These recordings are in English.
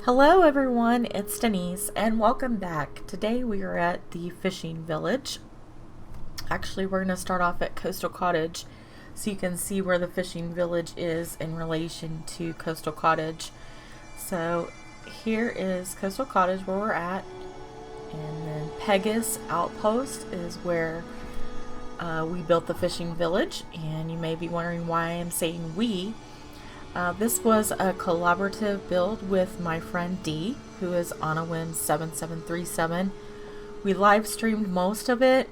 Hello everyone, it's Denise and welcome back. Today we are at the fishing village. Actually, we're going to start off at Coastal Cottage so you can see where the fishing village is in relation to Coastal Cottage. So here is Coastal Cottage where we're at, and then Pegasus Outpost is where we built the fishing village, and you may be wondering why I'm saying we. This was a collaborative build with my friend Dee, who is onawhim7737. We live streamed most of it.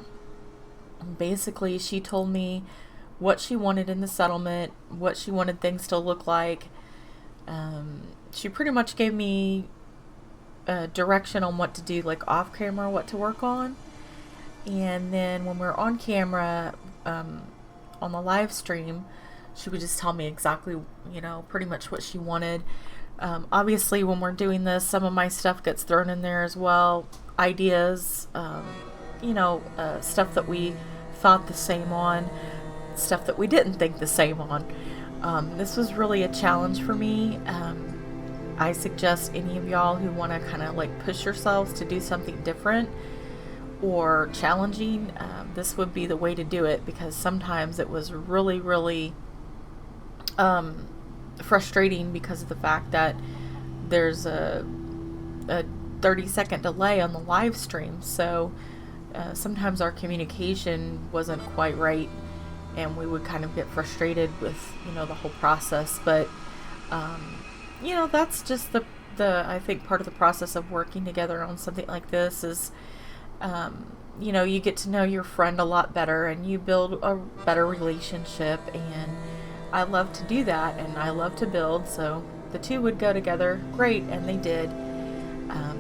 Basically, she told me what she wanted in the settlement, what she wanted things to look like. She pretty much gave me direction on what to do, like off camera, what to work on. And then when we're on camera, on the live stream, she would just tell me exactly, pretty much what she wanted. Obviously, when we're doing this, some of my stuff gets thrown in there as well. Ideas, stuff that we thought the same on, stuff that we didn't think the same on. This was really a challenge for me. I suggest any of y'all who want to kind of like push yourselves to do something different or challenging, this would be the way to do it, because sometimes it was really frustrating because of the fact that there's a 30-second delay on the live stream. So sometimes our communication wasn't quite right, and we would kind of get frustrated with the whole process. But that's just the I think part of the process of working together on something like this is you get to know your friend a lot better, and you build a better relationship. And I love to do that, and I love to build, so the two would go together great, and they did.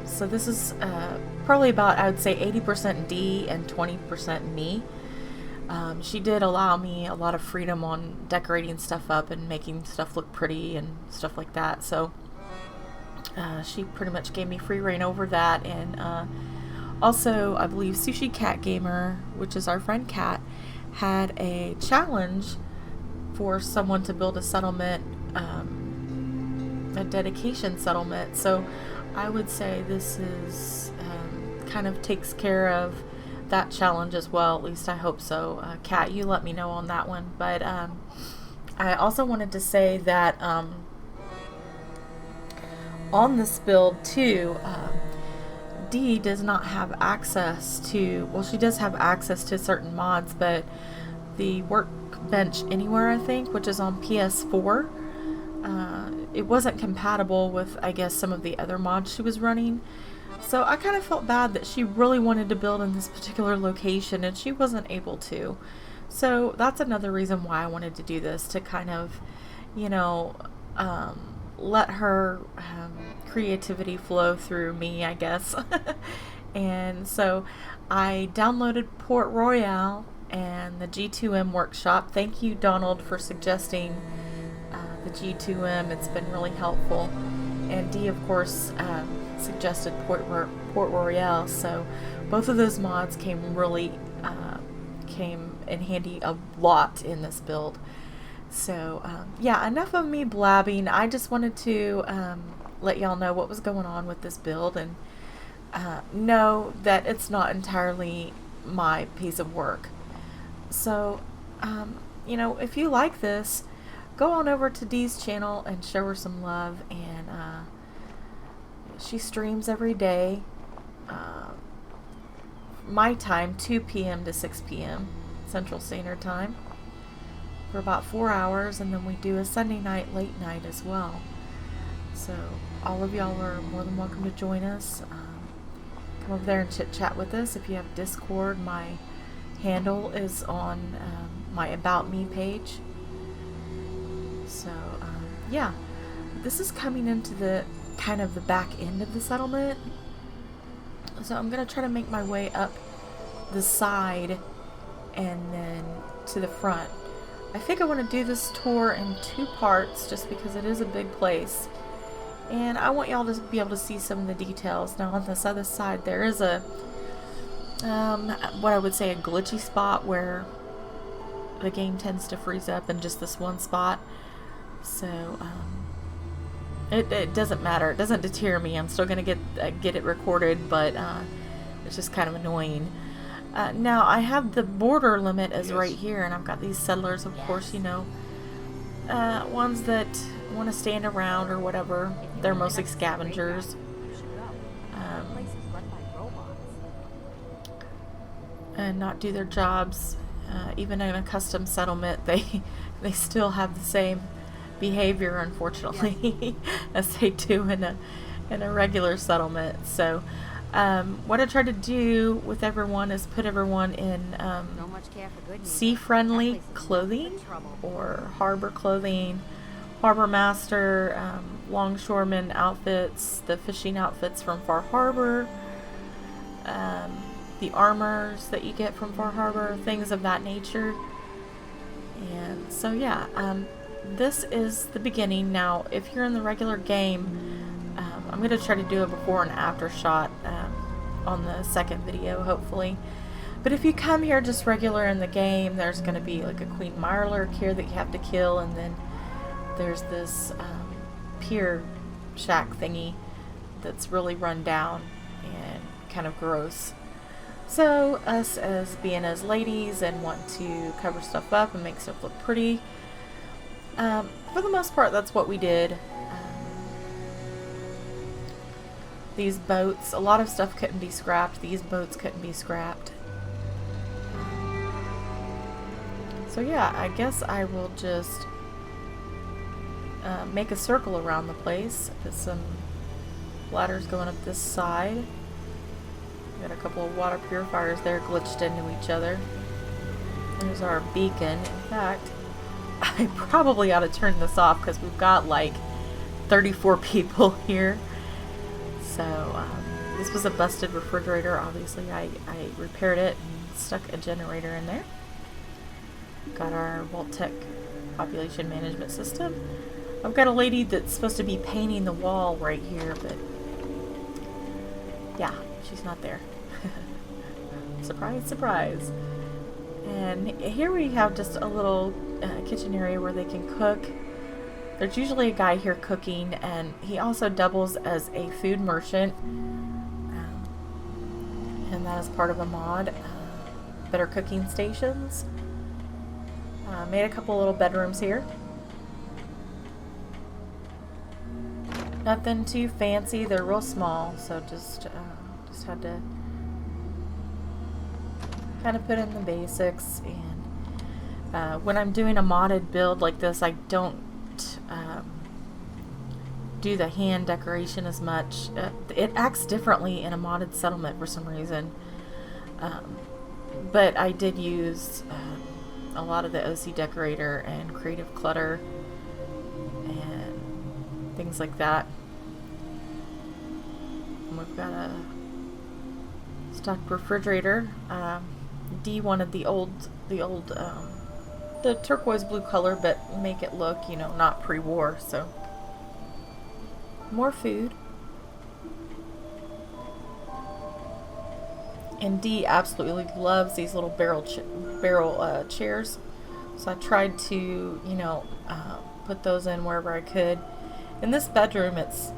So this is probably about, I would say, 80% Dee and 20% me. She did allow me a lot of freedom on decorating stuff up and making stuff look pretty and stuff like that. So she pretty much gave me free reign over that. And also, I believe SushiKat Gamer, which is our friend Kat, had a challenge for someone to build a settlement, a dedication settlement. So I would say this is kind of takes care of that challenge as well. At least I hope so. Kat, you let me know on that one. But I also wanted to say that on this build too, Dee does not have access to, well, she does have access to certain mods, but the Workbench Anywhere, I think, which is on PS4, it wasn't compatible with, I guess, some of the other mods she was running. So I kind of felt bad that she really wanted to build in this particular location and she wasn't able to. So that's another reason why I wanted to do this, to kind of, let her creativity flow through me, I guess. And so I downloaded Port Royale and the G2M workshop. Thank you, Donald, for suggesting the G2M. It's been really helpful. And Dee, of course, suggested Port Royale. So both of those mods came in handy a lot in this build. So yeah, enough of me blabbing. I just wanted to let y'all know what was going on with this build, and know that it's not entirely my piece of work. So if you like this, go on over to Dee's channel and show her some love. And she streams every day, my time, 2 p.m. to 6 p.m. Central Standard Time, for about 4 hours, and then we do a Sunday night late night as well. So all of y'all are more than welcome to join us. Come over there and chit chat with us. If you have Discord, my handle is on my About Me page. So yeah, this is coming into the kind of the back end of the settlement. So I'm gonna try to make my way up the side and then to the front. I think I want to do this tour in 2 parts just because it is a big place, and I want y'all to be able to see some of the details. Now on this other side there is a what I would say a glitchy spot where the game tends to freeze up in just this one spot. So It doesn't matter. It doesn't deter me. I'm still gonna get it recorded, but it's just kind of annoying. Now I have the border limit is right here, and I've got these settlers, of course, you know, ones that want to stand around or whatever. They're mostly scavengers. And not do their jobs. Even in a custom settlement, they still have the same behavior, unfortunately, as they do in a regular settlement. So what I try to do with everyone is put everyone in sea-friendly clothing or harbor clothing, harbor master, longshoreman outfits, the fishing outfits from Far Harbor, the armors that you get from Far Harbor, things of that nature. And so yeah, this is the beginning. Now if you're in the regular game, I'm going to try to do a before and after shot on the second video, hopefully. But if you come here just regular in the game, there's going to be like a Queen Mirelurk here that you have to kill, and then there's this pier shack thingy that's really run down and kind of gross. So us as being as ladies and want to cover stuff up and make stuff look pretty, for the most part that's what we did. These boats, a lot of stuff couldn't be scrapped. These boats couldn't be scrapped. So yeah, I guess I will just make a circle around the place. Put some ladders going up this side. Got a couple of water purifiers there glitched into each other. There's our beacon. In fact, I probably ought to turn this off because we've got like 34 people here. So this was a busted refrigerator. Obviously I repaired it and stuck a generator in there. Got our Vault-Tec population management system. I've got a lady that's supposed to be painting the wall right here, but yeah, she's not there. Surprise, surprise. And here we have just a little kitchen area where they can cook. There's usually a guy here cooking, and he also doubles as a food merchant. And that is part of a mod. Better cooking stations. Made a couple little bedrooms here. Nothing too fancy. They're real small, so just had to kind of put in the basics. And when I'm doing a modded build like this, I don't do the hand decoration as much. It acts differently in a modded settlement for some reason. But I did use a lot of the OC decorator and creative clutter and things like that. And we've got a stocked refrigerator. Dee wanted the turquoise blue color, but make it look, you know, not pre-war. So more food. And Dee absolutely loves these little barrel chairs. So I tried to, you know, put those in wherever I could. In this bedroom, it's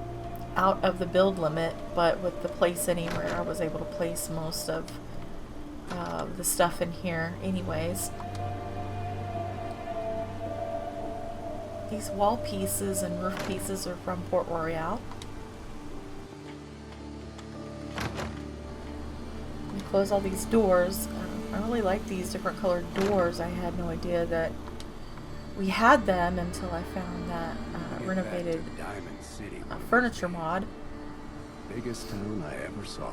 out of the build limit, but with the place anywhere, I was able to place most of the stuff in here anyways. These wall pieces and roof pieces are from Port Royale. Close all these doors. I really like these different colored doors. I had no idea that we had them until I found that renovated furniture mod. Biggest town I ever saw.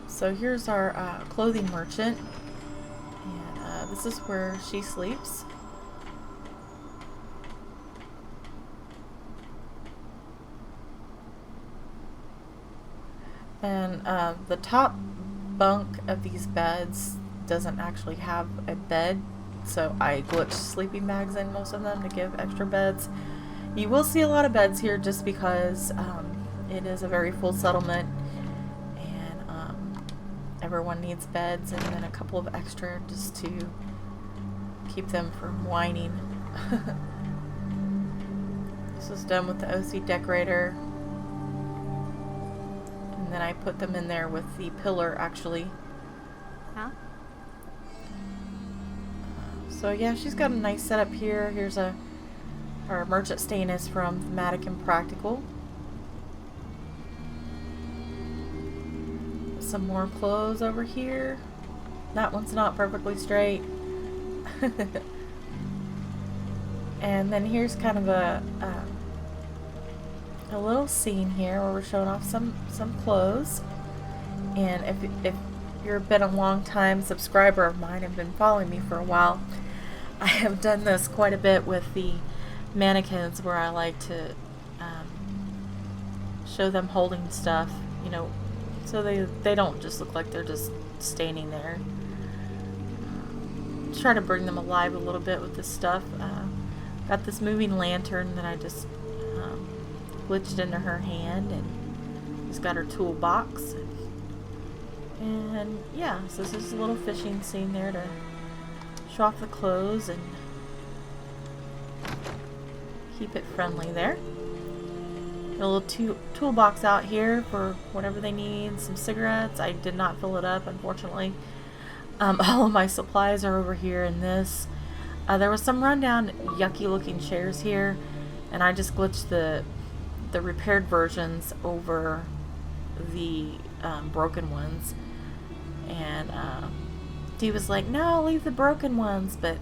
So here's our clothing merchant, and this is where she sleeps. And the top bunk of these beds doesn't actually have a bed, so I glitched sleeping bags in most of them to give extra beds. You will see a lot of beds here just because it is a very full settlement, and everyone needs beds, and then a couple of extra just to keep them from whining. This is done with the OC decorator. And then I put them in there with the pillar, actually. Huh? So yeah, she's got a nice setup here. Here's our merchant stain is from Thematic and Practical. Some more clothes over here. That one's not perfectly straight. And then here's kind of a little scene here where we're showing off some clothes. And if you've been a long time subscriber of mine and been following me for a while, I have done this quite a bit with the mannequins, where I like to show them holding stuff, you know, so they don't just look like they're just standing there. Try to bring them alive a little bit with this stuff. Got this moving lantern that I just glitched into her hand, and she's got her toolbox. And yeah, so this is a little fishing scene there to show off the clothes and keep it friendly there. A little toolbox out here for whatever they need. Some cigarettes. I did not fill it up, unfortunately. All of my supplies are over here in this. There was some rundown, yucky looking chairs here, and I just glitched the repaired versions over the broken ones. And Dee was like, "No, leave the broken ones," but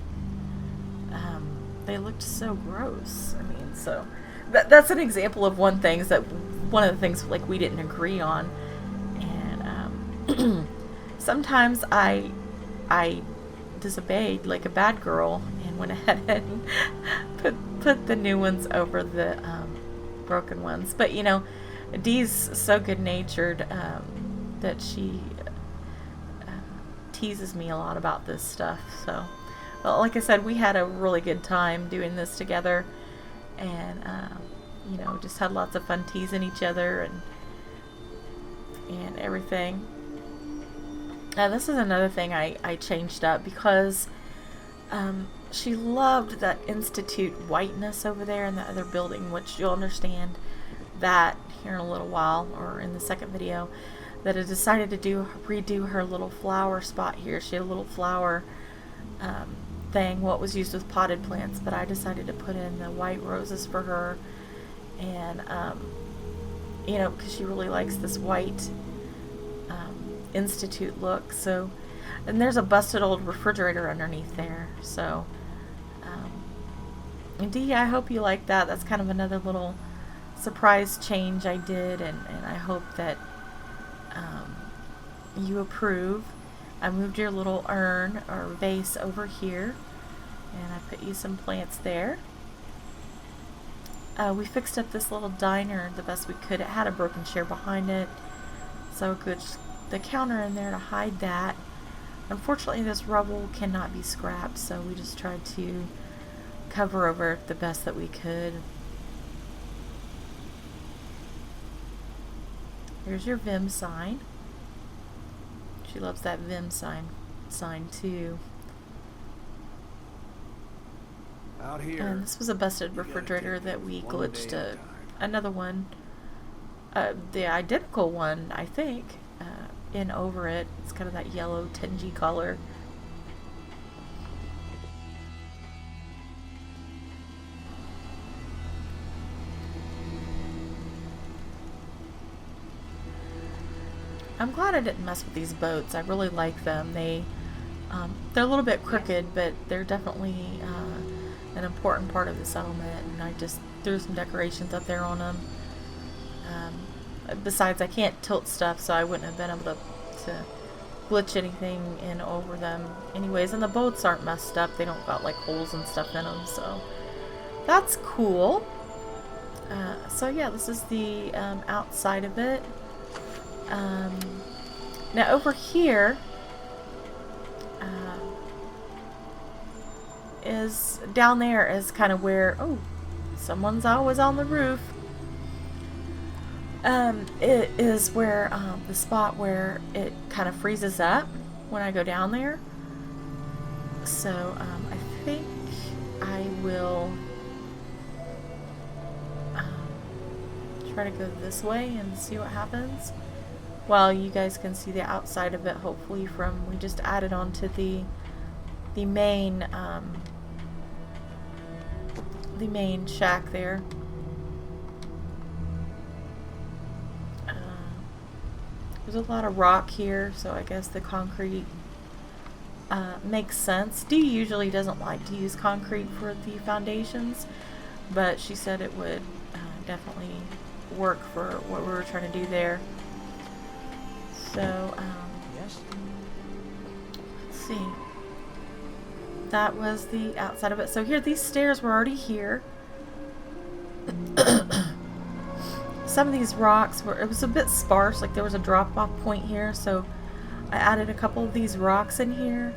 they looked so gross. I mean, so that's an example of one of the things like we didn't agree on. And sometimes I disobeyed like a bad girl and went ahead and put the new ones over the broken ones. But you know, Dee's so good-natured that she teases me a lot about this stuff. So, well, like I said, we had a really good time doing this together, and you know, just had lots of fun teasing each other and everything. This is another thing I changed up because she loved that Institute whiteness over there in the other building, which you'll understand that here in a little while, or in the second video, that I decided to redo her little flower spot here. She had a little flower thing, what was used with potted plants, but I decided to put in the white roses for her, and you know, because she really likes this white Institute look. So, and there's a busted old refrigerator underneath there. So, Dee, I hope you like that. That's kind of another little surprise change I did, and I hope that you approve. I moved your little urn or vase over here, and I put you some plants there. We fixed up this little diner the best we could. It had a broken chair behind it, so good. The counter in there to hide that. Unfortunately, this rubble cannot be scrapped, so we just tried to cover over it the best that we could. Here's your Vim sign. She loves that Vim sign too. Out here. And this was a busted refrigerator that we glitched another one, the identical one, I think, in over it. It's kind of that yellow tingy color. I'm glad I didn't mess with these boats. I really like them. They're a little bit crooked, but they're definitely an important part of the settlement, and I just threw some decorations up there on them. Besides, I can't tilt stuff, so I wouldn't have been able to glitch anything in over them anyways, and the boats aren't messed up. They don't got like holes and stuff in them, so that's cool. So yeah, this is the outside of it. Now over here is down there is kind of where, oh, someone's always on the roof. It is where the spot where it kind of freezes up when I go down there. So I think I will try to go this way and see what happens. Well, you guys can see the outside of it, hopefully, from, we just added on to the main shack there. There's a lot of rock here, so I guess the concrete makes sense. Dee usually doesn't like to use concrete for the foundations, but she said it would definitely work for what we were trying to do there. So, Yes. let's see. That was the outside of it. So here, these stairs were already here. Some of these rocks were, it was a bit sparse, like there was a drop-off point here, so I added a couple of these rocks in here.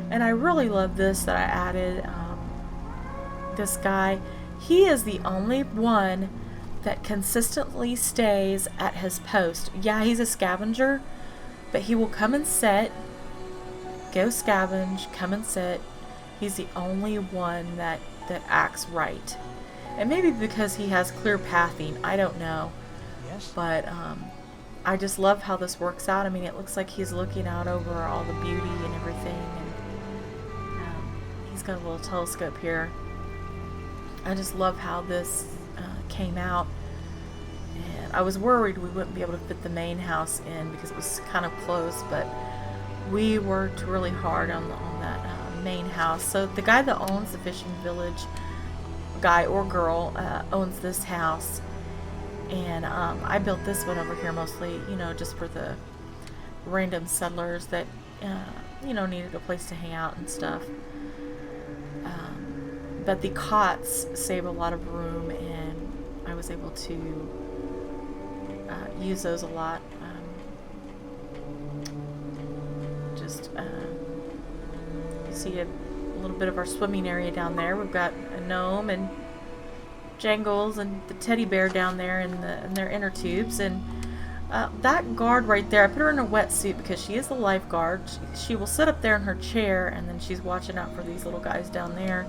And I really love this that I added. This guy, he is the only one that consistently stays at his post. Yeah, he's a scavenger, but he will come and sit, go scavenge, come and sit. He's the only one that acts right. And maybe because he has clear pathing, I don't know. Yes. But I just love how this works out. I mean, it looks like he's looking out over all the beauty and everything. And he's got a little telescope here. I just love how this came out. And I was worried we wouldn't be able to fit the main house in because it was kind of close, but we worked really hard on that main house. So the guy that owns the fishing village, guy or girl, owns this house. And I built this one over here mostly, you know, just for the random settlers that, you know, needed a place to hang out and stuff. But the cots save a lot of room, and I was able to use those a lot. You see a little bit of our swimming area down there. We've got a gnome and Jangles and the teddy bear down there in their inner tubes. And that guard right there, I put her in a wetsuit because she is the lifeguard. She will sit up there in her chair, and then she's watching out for these little guys down there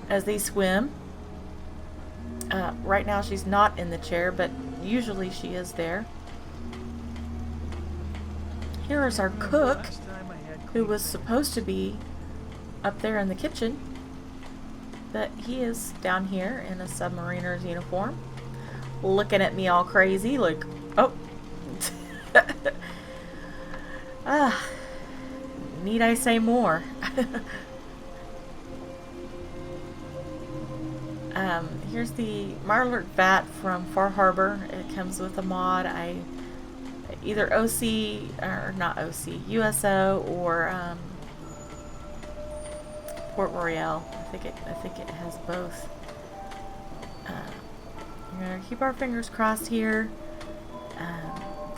as they swim. Right now she's not in the chair, but usually she is there. Here is our cook, who was supposed to be up there in the kitchen, but he is down here in a submariner's uniform, looking at me all crazy, like, oh. Need I say more? Here's the Marlert vat from Far Harbor. It comes with a mod. Either OC, or not OC, USO, or Port Royale. I think it has both. We're gonna keep our fingers crossed here.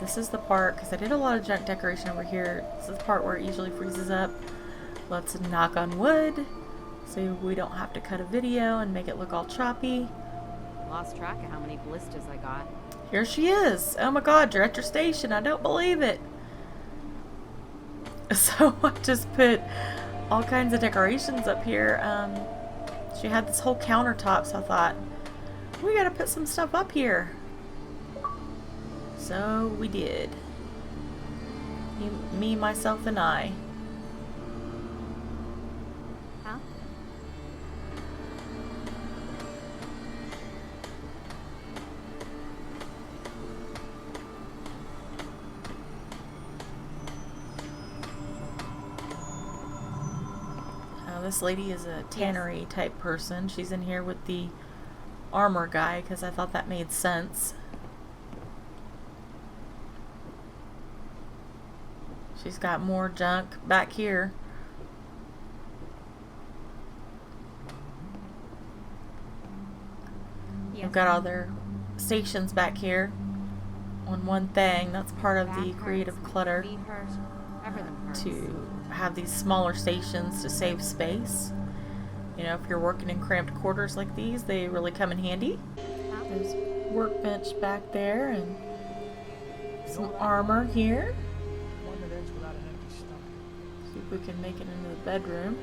This is the part, because I did a lot of junk decoration over here. This is the part where it usually freezes up. Let's knock on wood, so we don't have to cut a video and make it look all choppy. Lost track of how many blisters I got. Here she is. Oh my god, you're at your station. I don't believe it. So I just put all kinds of decorations up here. She had this whole countertop, so I thought, we gotta put some stuff up here. So we did. Me, myself, and I. Huh? This lady is a tannery type person. She's in here with the armor guy because I thought that made sense. She's got more junk back here. We've got all their stations back here on one thing. That's part of the creative clutter, to have these smaller stations to save space. You know, if you're working in cramped quarters like these, they really come in handy. There's a workbench back there and some armor here. See if we can make it into the bedroom.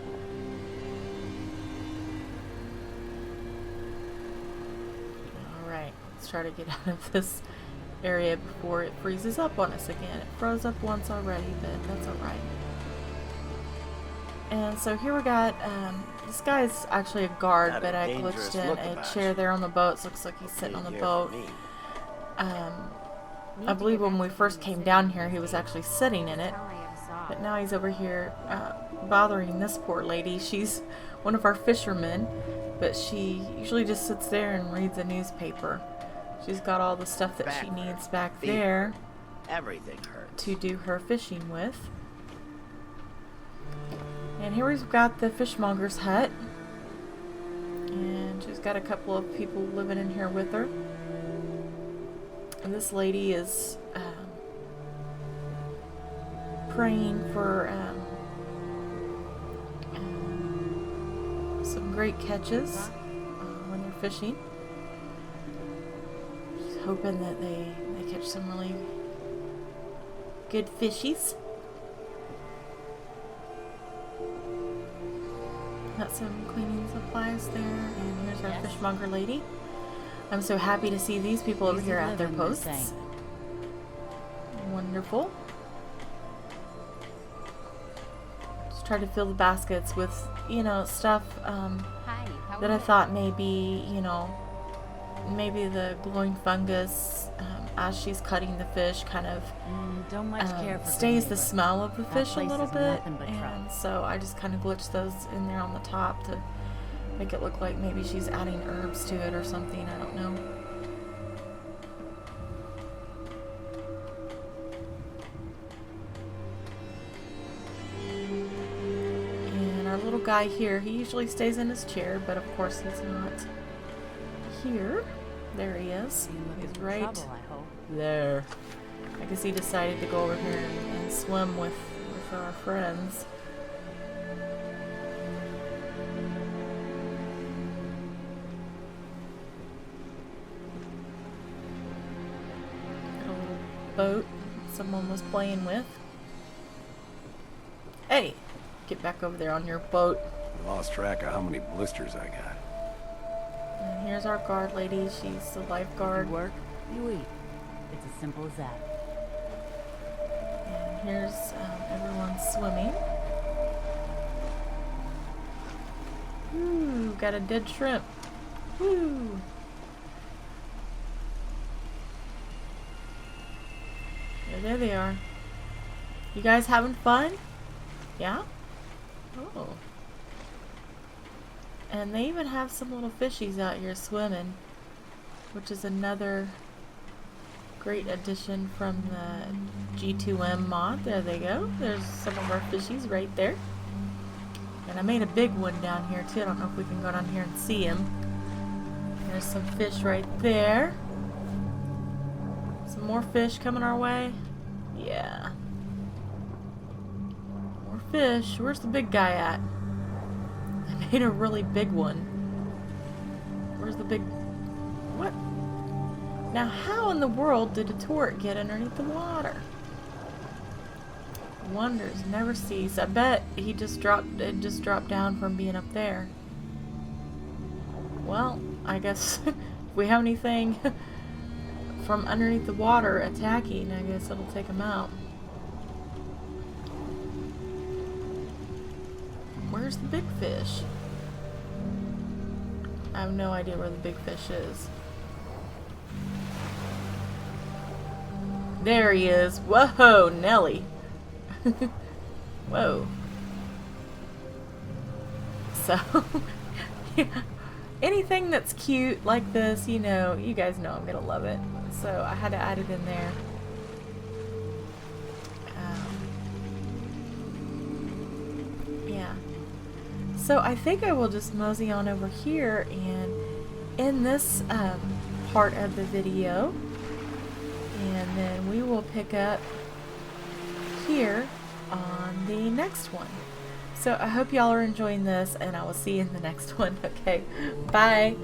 Alright, Let's try to get out of this area before it freezes up on us again. It froze up once already, but that's alright. And so here we got, this guy's actually a guard, Got a but I dangerous glitched in look a about chair you. there on the boat. So it looks like he's sitting on the Here boat. for me. I believe when we first came down here, he was actually sitting in it. But now he's over here bothering this poor lady. She's one of our fishermen, but she usually just sits there and reads a newspaper. She's got all the stuff that she needs back there Everything hurts. to do her fishing with. And here we've got the fishmonger's hut. And she's got a couple of people living in here with her. And this lady is praying for some great catches when they're fishing. She's hoping that they catch some really good fishies. Got some cleaning supplies there, and here's our fishmonger lady. I'm so happy to see these people over here at their posts. Wonderful. Just try to fill the baskets with, you know, stuff that I thought maybe, you know, maybe the glowing fungus as she's cutting the fish kind of Don't much care for stays the neighbor. smell of the That fish a place little is bit, nothing but and trouble. so I just kind of glitched those in there on the top to make it look like maybe she's adding herbs to it or something. I don't know. And our little guy here, he usually stays in his chair, but of course he's not here. There he is. He's right Trouble, I hope. there. I guess he decided to go over here and swim with our friends. Got a little boat someone was playing with. Hey, get back over there on your boat. Lost track of how many blisters I got. And here's our guard lady. She's the lifeguard. You work, you eat. It's as simple as that. And here's everyone swimming. Ooh, got a dead shrimp. Woo! There they are. You guys having fun? Yeah? Oh. And they even have some little fishies out here swimming, which is another great addition from the G2M mod. There they go. There's some of our fishies right there. And I made a big one down here too. I don't know if we can go down here and see him. There's some fish right there. Some more fish coming our way. Yeah. More fish. Where's the big guy at? I made a really big one. Where's the big... What? Now, how in the world did a torque get underneath the water? Wonders never cease. I bet he just dropped down from being up there. Well, I guess if we have anything from underneath the water attacking, I guess it'll take him out. Where's the big fish? I have no idea where the big fish is. There he is. Whoa, Nelly. Whoa. So, yeah. Anything that's cute like this, you know, you guys know I'm gonna love it. So I had to add it in there. Yeah. So I think I will just mosey on over here and in this part of the video, and then we will pick up here on the next one. So I hope y'all are enjoying this, and I will see you in the next one. Okay, bye.